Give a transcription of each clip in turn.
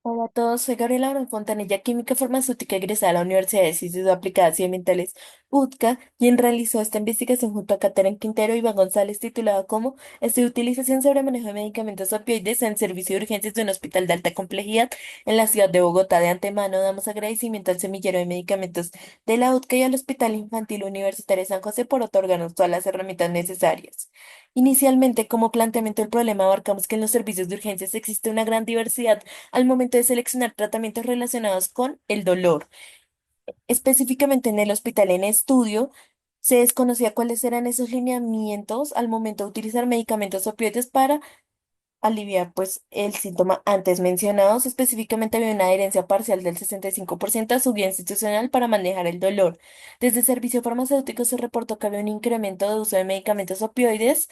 Hola a todos, soy Gabriela Abrón Fontanilla, química farmacéutica egresada de la Universidad de Ciencias Aplicadas y Ambientales UTCA, quien realizó esta investigación junto a Catherine Quintero y Iván González titulada como Estudio de utilización sobre manejo de medicamentos opioides en servicio de urgencias de un hospital de alta complejidad en la ciudad de Bogotá. De antemano damos agradecimiento al semillero de medicamentos de la UTCA y al Hospital Infantil Universitario San José por otorgarnos todas las herramientas necesarias. Inicialmente, como planteamiento del problema, abarcamos que en los servicios de urgencias existe una gran diversidad al momento de seleccionar tratamientos relacionados con el dolor. Específicamente en el hospital en estudio, se desconocía cuáles eran esos lineamientos al momento de utilizar medicamentos opioides para aliviar pues el síntoma antes mencionados. Específicamente había una adherencia parcial del 65% a su guía institucional para manejar el dolor. Desde el servicio farmacéutico se reportó que había un incremento de uso de medicamentos opioides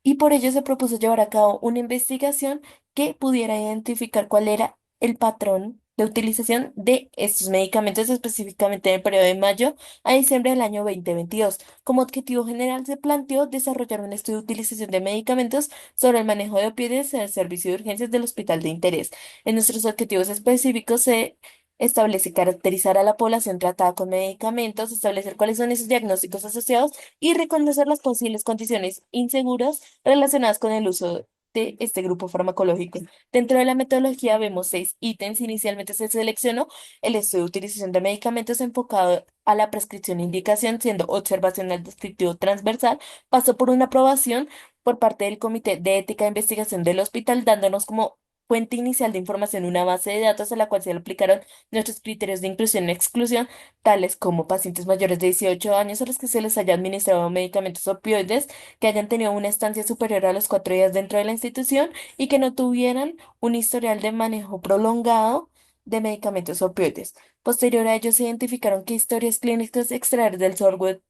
y por ello se propuso llevar a cabo una investigación que pudiera identificar cuál era el patrón de utilización de estos medicamentos, específicamente en el periodo de mayo a diciembre del año 2022. Como objetivo general se planteó desarrollar un estudio de utilización de medicamentos sobre el manejo de opioides en el servicio de urgencias del hospital de interés. En nuestros objetivos específicos se establece caracterizar a la población tratada con medicamentos, establecer cuáles son esos diagnósticos asociados y reconocer las posibles condiciones inseguras relacionadas con el uso de este grupo farmacológico. Dentro de la metodología vemos 6 ítems. Inicialmente se seleccionó el estudio de utilización de medicamentos enfocado a la prescripción e indicación, siendo observacional, descriptivo, transversal. Pasó por una aprobación por parte del Comité de Ética de Investigación del hospital, dándonos como fuente inicial de información una base de datos a la cual se le aplicaron nuestros criterios de inclusión y exclusión, tales como pacientes mayores de 18 años a los que se les haya administrado medicamentos opioides, que hayan tenido una estancia superior a los 4 días dentro de la institución y que no tuvieran un historial de manejo prolongado de medicamentos opioides. Posterior a ello, se identificaron qué historias clínicas extraer del software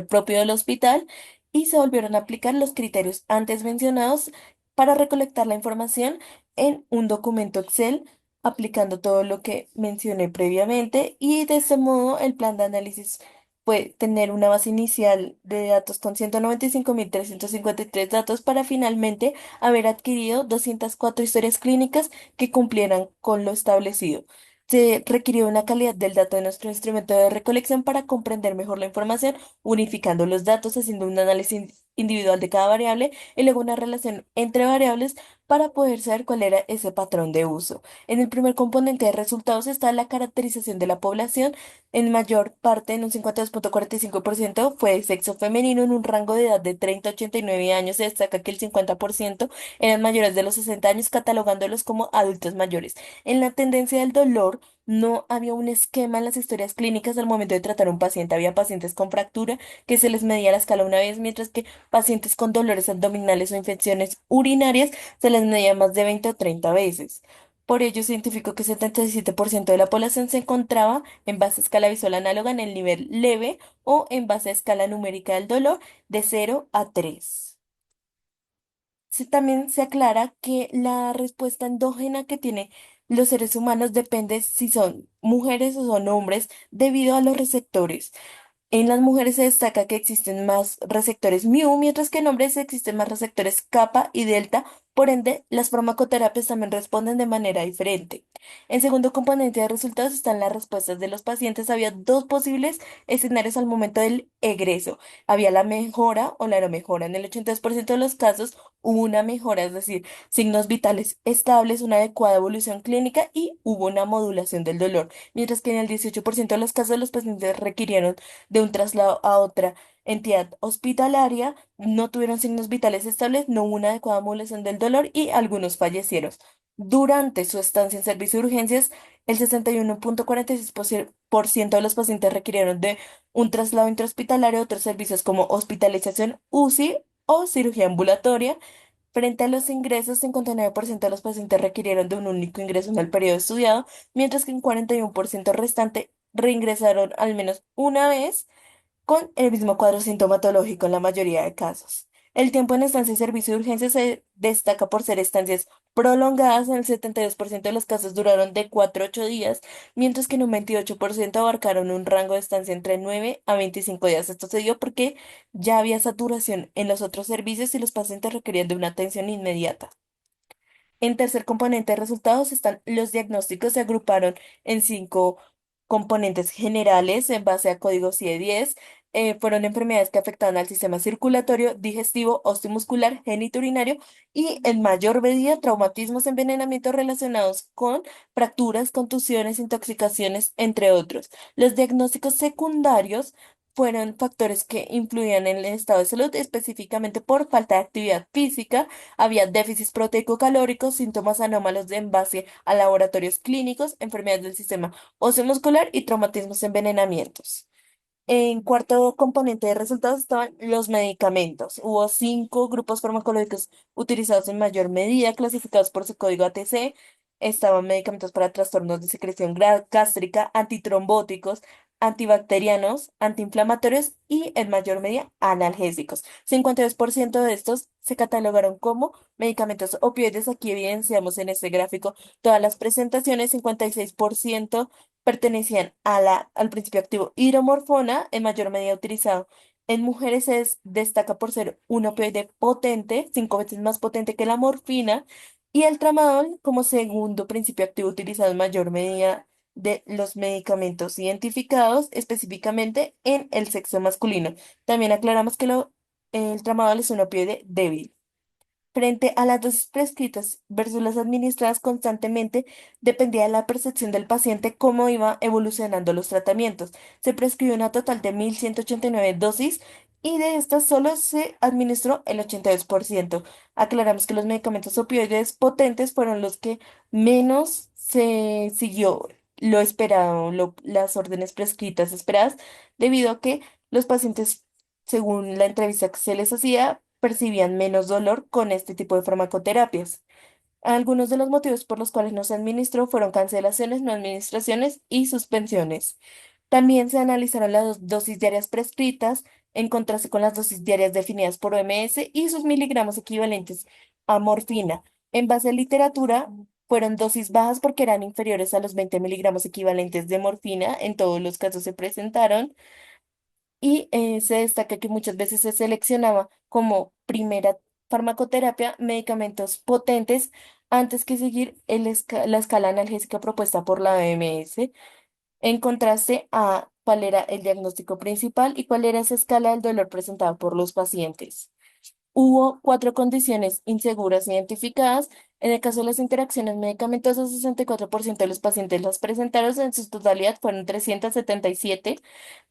propio del hospital y se volvieron a aplicar los criterios antes mencionados para recolectar la información en un documento Excel, aplicando todo lo que mencioné previamente, y de este modo el plan de análisis puede tener una base inicial de datos con 195.353 datos para finalmente haber adquirido 204 historias clínicas que cumplieran con lo establecido. Se requirió una calidad del dato de nuestro instrumento de recolección para comprender mejor la información, unificando los datos, haciendo un análisis individual de cada variable y luego una relación entre variables para poder saber cuál era ese patrón de uso. En el primer componente de resultados está la caracterización de la población. En mayor parte, en un 52,45%, fue de sexo femenino en un rango de edad de 30 a 89 años. Se destaca que el 50% eran mayores de los 60 años, catalogándolos como adultos mayores. En la tendencia del dolor, no había un esquema en las historias clínicas al momento de tratar a un paciente. Había pacientes con fractura que se les medía la escala una vez, mientras que pacientes con dolores abdominales o infecciones urinarias se les medía más de 20 o 30 veces. Por ello, se identificó que 77% de la población se encontraba en base a escala visual análoga en el nivel leve o en base a escala numérica del dolor de 0 a 3. También se aclara que la respuesta endógena que tiene los seres humanos depende si son mujeres o son hombres debido a los receptores. En las mujeres se destaca que existen más receptores mu, mientras que en hombres existen más receptores kappa y delta, por ende, las farmacoterapias también responden de manera diferente. En segundo componente de resultados están las respuestas de los pacientes. Había dos posibles escenarios al momento del egreso. Había la mejora o la no mejora. En el 82% de los casos hubo una mejora, es decir, signos vitales estables, una adecuada evolución clínica y hubo una modulación del dolor, mientras que en el 18% de los casos los pacientes requirieron de un traslado a otra entidad hospitalaria, no tuvieron signos vitales estables, no hubo una adecuada modulación del dolor y algunos fallecieron. Durante su estancia en servicio de urgencias, el 61,46% de los pacientes requirieron de un traslado intrahospitalario a otros servicios como hospitalización UCI o cirugía ambulatoria. Frente a los ingresos, 59% de los pacientes requirieron de un único ingreso en el periodo estudiado, mientras que un 41% restante reingresaron al menos una vez con el mismo cuadro sintomatológico en la mayoría de casos. El tiempo en estancia y servicio de urgencia se destaca por ser estancias prolongadas. En el 72% de los casos duraron de 4 a 8 días, mientras que en un 28% abarcaron un rango de estancia entre 9 a 25 días. Esto se dio porque ya había saturación en los otros servicios y los pacientes requerían de una atención inmediata. En tercer componente de resultados están los diagnósticos. Se agruparon en cinco componentes generales en base a código CIE-10. Fueron enfermedades que afectaban al sistema circulatorio, digestivo, osteomuscular, genitourinario y en mayor medida traumatismos, envenenamientos relacionados con fracturas, contusiones, intoxicaciones, entre otros. Los diagnósticos secundarios fueron factores que influían en el estado de salud, específicamente por falta de actividad física. Había déficits proteico-calóricos, síntomas anómalos en base a laboratorios clínicos, enfermedades del sistema osteomuscular y traumatismos, envenenamientos. En cuarto componente de resultados estaban los medicamentos. Hubo cinco grupos farmacológicos utilizados en mayor medida, clasificados por su código ATC. Estaban medicamentos para trastornos de secreción gástrica, antitrombóticos, antibacterianos, antiinflamatorios y en mayor medida analgésicos. 52% de estos se catalogaron como medicamentos opioides. Aquí evidenciamos en este gráfico todas las presentaciones. 56% pertenecían a al principio activo hidromorfona, en mayor medida utilizado en mujeres. Destaca por ser un opioide potente, 5 veces más potente que la morfina, y el tramadol como segundo principio activo utilizado en mayor medida de los medicamentos identificados específicamente en el sexo masculino. También aclaramos que el tramadol es un opioide débil. Frente a las dosis prescritas versus las administradas constantemente, dependía de la percepción del paciente cómo iba evolucionando los tratamientos. Se prescribió una total de 1.189 dosis y de estas solo se administró el 82%. Aclaramos que los medicamentos opioides potentes fueron los que menos se siguió lo esperado, las órdenes prescritas esperadas, debido a que los pacientes, según la entrevista que se les hacía, percibían menos dolor con este tipo de farmacoterapias. Algunos de los motivos por los cuales no se administró fueron cancelaciones, no administraciones y suspensiones. También se analizaron las dosis diarias prescritas en contraste con las dosis diarias definidas por OMS y sus miligramos equivalentes a morfina. En base a literatura, fueron dosis bajas porque eran inferiores a los 20 miligramos equivalentes de morfina. En todos los casos se presentaron. Y se destaca que muchas veces se seleccionaba como primera farmacoterapia medicamentos potentes antes que seguir la escala analgésica propuesta por la OMS, en contraste a cuál era el diagnóstico principal y cuál era esa escala del dolor presentada por los pacientes. Hubo cuatro condiciones inseguras identificadas. En el caso de las interacciones medicamentosas, 64% de los pacientes las presentaron. En su totalidad fueron 377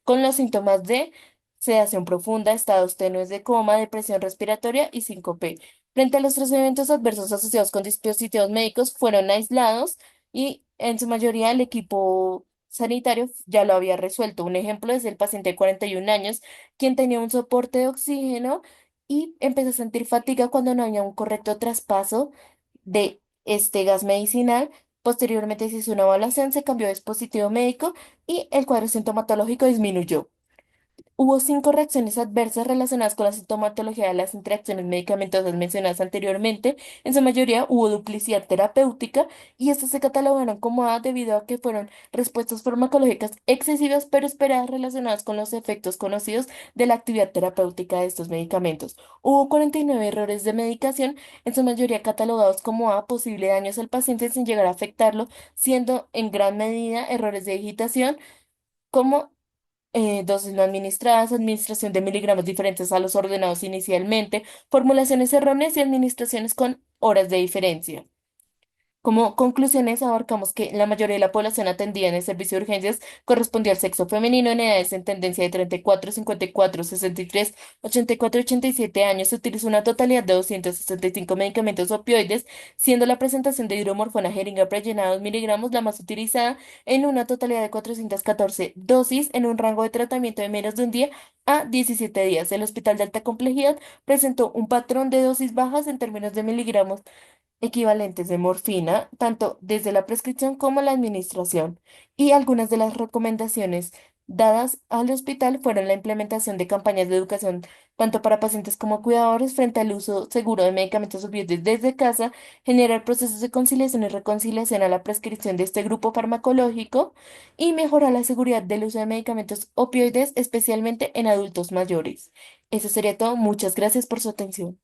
con los síntomas de sedación profunda, estados tenues de coma, depresión respiratoria y síncope. Frente a los tres eventos adversos asociados con dispositivos médicos, fueron aislados y en su mayoría el equipo sanitario ya lo había resuelto. Un ejemplo es el paciente de 41 años, quien tenía un soporte de oxígeno y empezó a sentir fatiga cuando no había un correcto traspaso de este gas medicinal. Posteriormente se hizo una evaluación, se cambió de dispositivo médico y el cuadro sintomatológico disminuyó. Hubo cinco reacciones adversas relacionadas con la sintomatología de las interacciones medicamentosas mencionadas anteriormente. En su mayoría hubo duplicidad terapéutica y estas se catalogaron como A debido a que fueron respuestas farmacológicas excesivas pero esperadas relacionadas con los efectos conocidos de la actividad terapéutica de estos medicamentos. Hubo 49 errores de medicación, en su mayoría catalogados como A, posible daños al paciente sin llegar a afectarlo, siendo en gran medida errores de digitación como dosis no administradas, administración de miligramos diferentes a los ordenados inicialmente, formulaciones erróneas y administraciones con horas de diferencia. Como conclusiones, abarcamos que la mayoría de la población atendida en el servicio de urgencias correspondía al sexo femenino en edades en tendencia de 34, 54, 63, 84 y 87 años. Se utilizó una totalidad de 265 medicamentos opioides, siendo la presentación de hidromorfona jeringa prellenada 2 miligramos la más utilizada en una totalidad de 414 dosis en un rango de tratamiento de menos de un día a 17 días. El hospital de alta complejidad presentó un patrón de dosis bajas en términos de miligramos equivalentes de morfina, tanto desde la prescripción como la administración. Y algunas de las recomendaciones dadas al hospital fueron la implementación de campañas de educación tanto para pacientes como cuidadores frente al uso seguro de medicamentos opioides desde casa, generar procesos de conciliación y reconciliación a la prescripción de este grupo farmacológico y mejorar la seguridad del uso de medicamentos opioides, especialmente en adultos mayores. Eso sería todo. Muchas gracias por su atención.